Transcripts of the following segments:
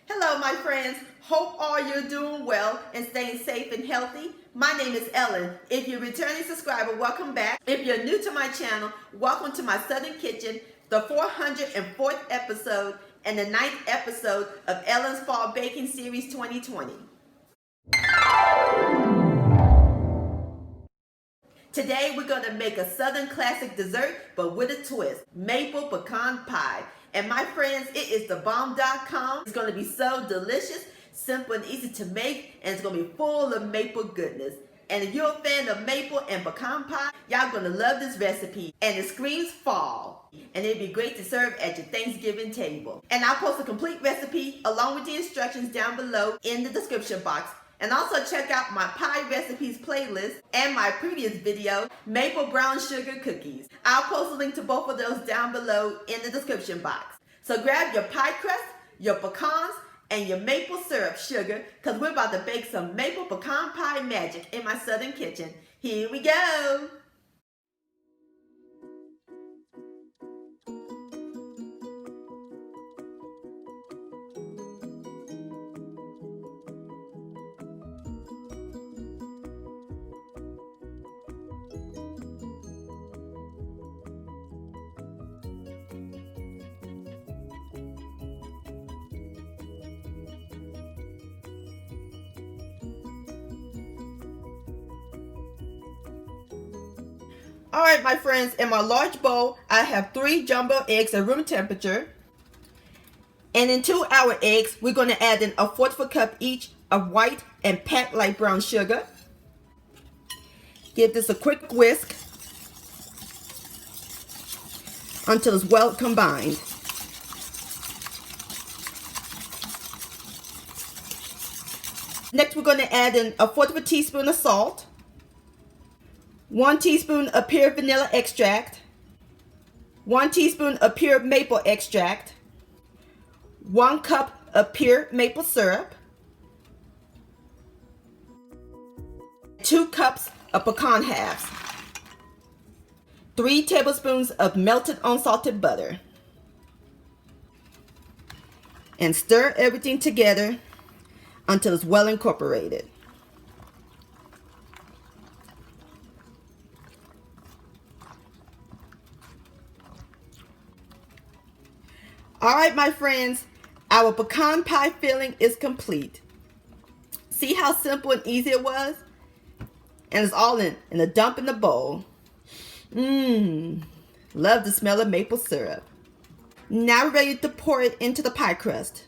Hello, my friends. Hope all you're doing well and staying safe and healthy. My name is Ellen. If you're a returning subscriber, welcome back. If you're new to my channel, welcome to my Southern Kitchen, the 404th episode and the 9th episode of Ellen's Fall Baking Series 2020. Today we're going to make a Southern classic dessert, but with a twist, maple pecan pie. And my friends, it is thebomb.com. It's going to be so delicious, simple and easy to make, and it's going to be full of maple goodness. And if you're a fan of maple and pecan pie, y'all going to love this recipe. And it screams fall. And it'd be great to serve at your Thanksgiving table. And I'll post a complete recipe along with the instructions down below in the description box. And also check out my pie recipes playlist and my previous video, maple brown sugar cookies. I'll post a link to both of those down below in the description box. So grab your pie crust, your pecans, and your maple syrup sugar, because we're about to bake some maple pecan pie magic in my Southern kitchen. Here we go. Alright, my friends, in my large bowl, I have 3 jumbo eggs at room temperature. And in 2-hour eggs, we're going to add in a 1/4 cup each of white and packed light brown sugar. Give this a quick whisk until it's well combined. Next, we're going to add in a 1/4 teaspoon of salt, 1 teaspoon of pure vanilla extract, 1 teaspoon of pure maple extract, 1 cup of pure maple syrup, 2 cups of pecan halves, 3 tablespoons of melted unsalted butter, and stir everything together until it's well incorporated. Alright, my friends, our pecan pie filling is complete. See how simple and easy it was? And it's all in a dump in the bowl. Love the smell of maple syrup. Now we're ready to pour it into the pie crust.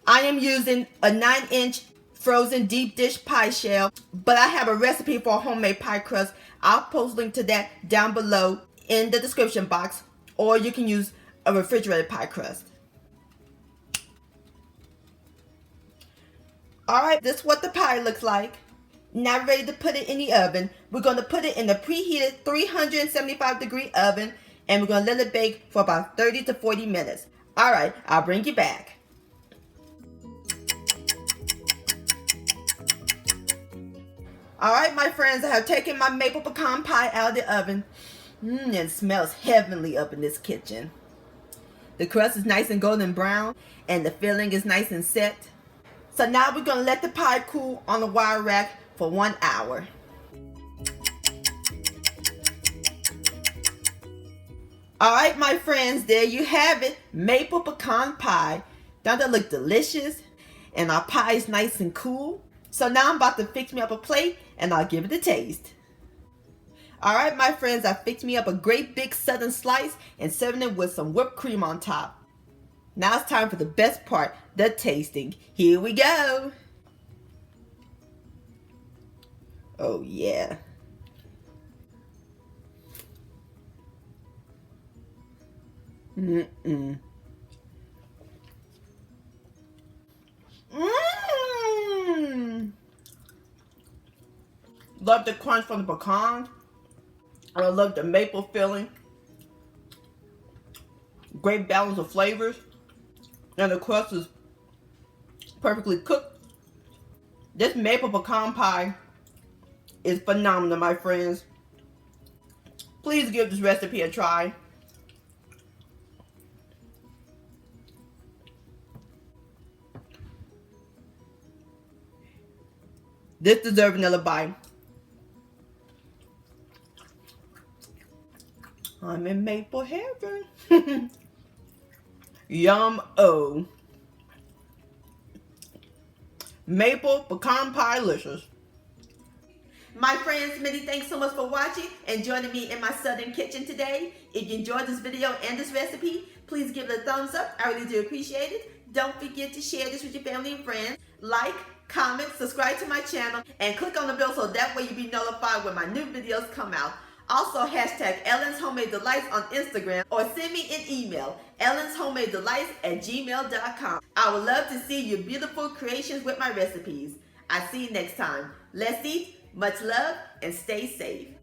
I am using a 9-inch frozen deep dish pie shell, but I have a recipe for a homemade pie crust. I'll post a link to that down below in the description box, or you can use a refrigerated pie crust. Alright, this is what the pie looks like. Now we're ready to put it in the oven. We're going to put it in the preheated 375-degree oven, and we're going to let it bake for about 30 to 40 minutes. Alright, I'll bring you back. Alright, my friends, I have taken my maple pecan pie out of the oven. It smells heavenly up in this kitchen. The crust is nice and golden brown, and the filling is nice and set. So now we're going to let the pie cool on the wire rack for 1 hour. Alright, my friends, there you have it. Maple pecan pie. Don't that look delicious? And our pie is nice and cool. So now I'm about to fix me up a plate, and I'll give it a taste. Alright, my friends, I fixed me up a great big southern slice and serving it with some whipped cream on top. Now it's time for the best part, the tasting. Here we go. Oh yeah. Love the crunch from the pecan. I love the maple filling. Great balance of flavors. And the crust is perfectly cooked. This maple pecan pie is phenomenal, my friends. Please give this recipe a try. This deserves another bite. I'm in maple heaven. Yum-o. Maple pecan pie delicious. My friends, many thanks so much for watching and joining me in my southern kitchen today. If you enjoyed this video and this recipe, please give it a thumbs up. I really do appreciate it. Don't forget to share this with your family and friends. Like, comment, subscribe to my channel, and click on the bell so that way you'll be notified when my new videos come out. Also, hashtag Ellen's Homemade Delights on Instagram or send me an email, ellenshomemadedelights@gmail.com. I would love to see your beautiful creations with my recipes. I'll see you next time. Let's eat, much love, and stay safe.